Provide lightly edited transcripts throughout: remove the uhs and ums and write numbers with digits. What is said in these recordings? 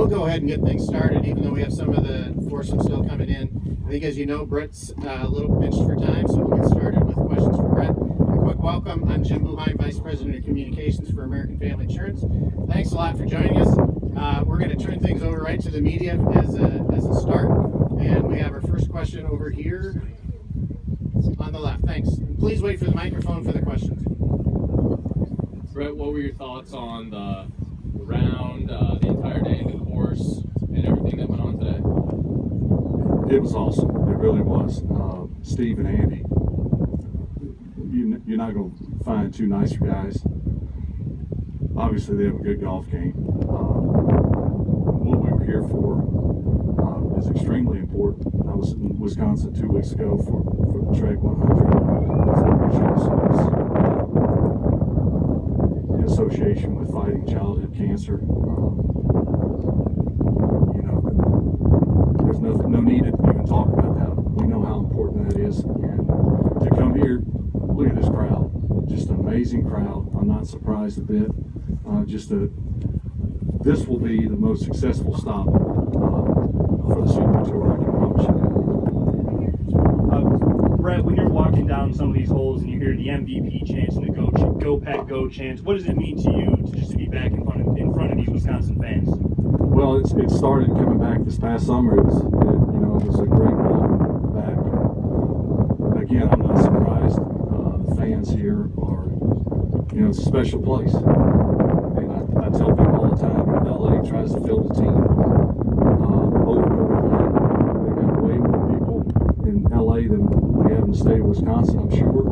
we'll go ahead and get things started, even though we have some of the foursomes still coming in. I think, as you know, Brett's a little pinched for time, so we'll get started with questions for Brett. A quick welcome. I'm Jim Buheim, Vice President of Communications for American Family Insurance. Thanks a lot for joining us. We're going to turn things over right to the media as a start, and we have our first question over here on the left. Thanks. And please wait for the microphone for the questions. Brett, what were your thoughts on the round, the entire day in the course, and everything that went on today? It was awesome. It really was. Steve and Andy, you're not going to find two nicer guys. Obviously, they have a good golf game. What we were here for is extremely important. I was in Wisconsin 2 weeks ago for the Trek 100, which also is in association with fighting childhood cancer. There's no need to even talk about that. We know how important that is. And to come here, look at this crowd. Just an amazing crowd. I'm not surprised a bit. This will be the most successful stop for the Super Tour, I can promise you. Brett, when you're walking down some of these holes and you hear the MVP chants and the Go Pack Go chants, what does it mean to you to be back in front of these Wisconsin fans? Well, it started coming back this past summer. It was a great welcome back. Again, I'm not surprised. The fans here are, it's a special place. And I tell people all the time, LA tries to fill the team over and over again. They got way more people in LA than we have in the state of Wisconsin, I'm sure.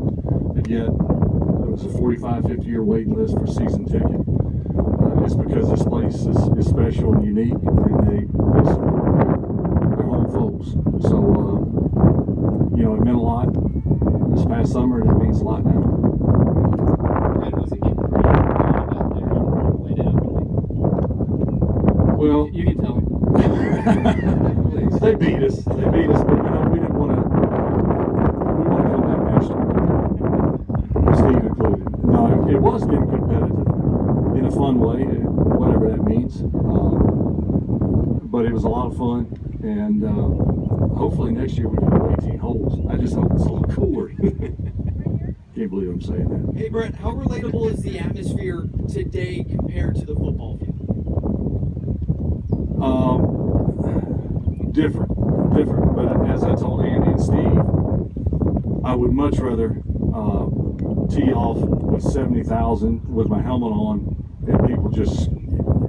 And yet, there was a 45, 50-year waiting list for season ticket. It's because this place is special and unique, and they support their home folks. So, it meant a lot this past summer, and it means a lot now. Well, you can tell me. They beat us, but we didn't want to. We want to come back next year, Steve included. No, it was getting competitive in a fun way, whatever that means. But it was a lot of fun, and hopefully next year we can do 18 holes. I just hope it's a little cooler. Can't believe I'm saying that. Hey Brett, how relatable is the atmosphere today compared to the football field? Different. But as I told Andy and Steve, I would much rather tee off with 70,000 with my helmet on, and people just.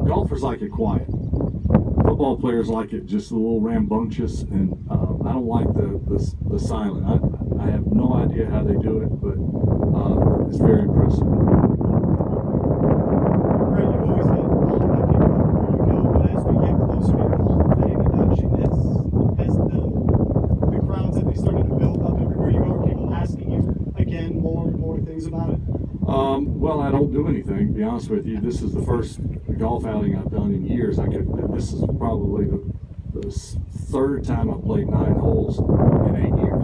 Golfers like it quiet. Football players like it just a little rambunctious, and I don't like the silent. I have no idea how they do it, but it's very impressive. Brett, you've always had all the people where you go, but as we get closer to the Hall of Fame induction, has the crowds that they started to build up everywhere you go, are people asking you again more and more things about it? Well, I don't do anything, to be honest with you. This is the first golf outing I've done in years. This is probably the third time I played 9 holes in 8 years.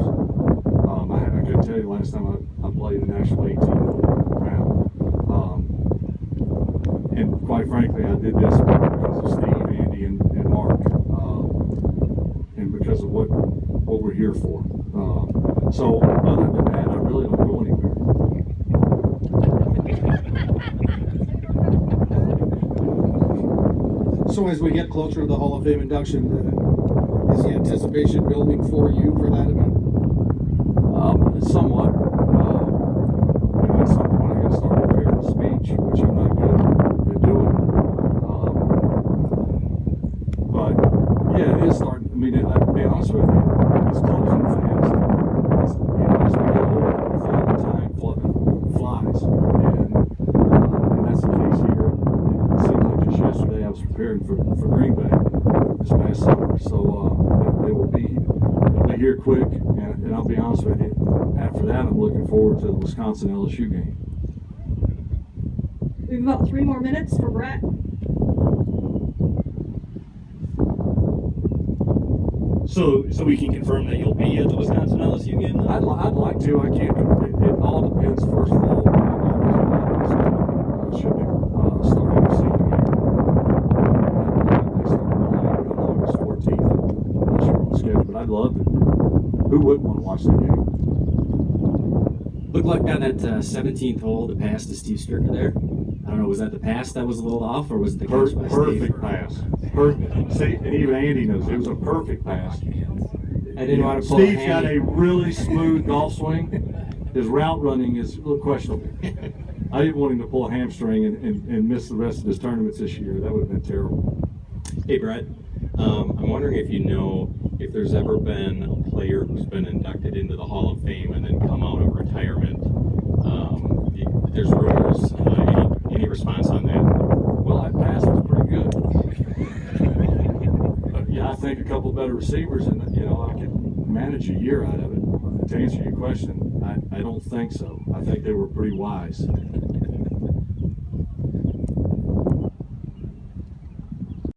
I couldn't tell you last time I played a national 18-hole round. And quite frankly, I did this because of Steve, Andy, and Mark, and because of what we're here for. So other than that, I really don't go anywhere. So as we get closer to the Hall of Fame induction, is the anticipation building for you for that event? Somewhat. At some point I got to start preparing a speech, which I'm not good at doing. But yeah, it is starting. I mean, to be honest with you, it's closing fast. As we get older, we find the time flies, and that's the case here. It seems like just yesterday I was preparing for Green Bay this past summer, so it will be here quick, and I'll be honest with you, after that I'm looking forward to the Wisconsin LSU game. We have about 3 more minutes for Brett. So we can confirm that you'll be at the Wisconsin LSU game, though? I'd like to. I can't. It all depends. First of all, my daughter's should be starting the senior year. I believe they start I'd love to. Who wouldn't want to watch that game? Looked like on that 17th hole, the pass to Steve Stricker there. I don't know, was that the pass that was a little off, or was it the catch by Perfect Steve? pass. Perfect. See, and even Andy knows it was a perfect pass. I didn't want to pull Steve's a got hammy. a really smooth golf swing. His route running is a little questionable. I didn't want him to pull a hamstring and miss the rest of his tournaments this year. That would have been terrible. Hey Brett, I'm wondering if you know if there's ever been a player who's been inducted into the Hall of Fame and then come out of retirement. There's rumors. Any response on that? Well, that pass was pretty good. Yeah, I think a couple better receivers, and I could manage a year out of it. To answer your question, I don't think so. I think they were pretty wise.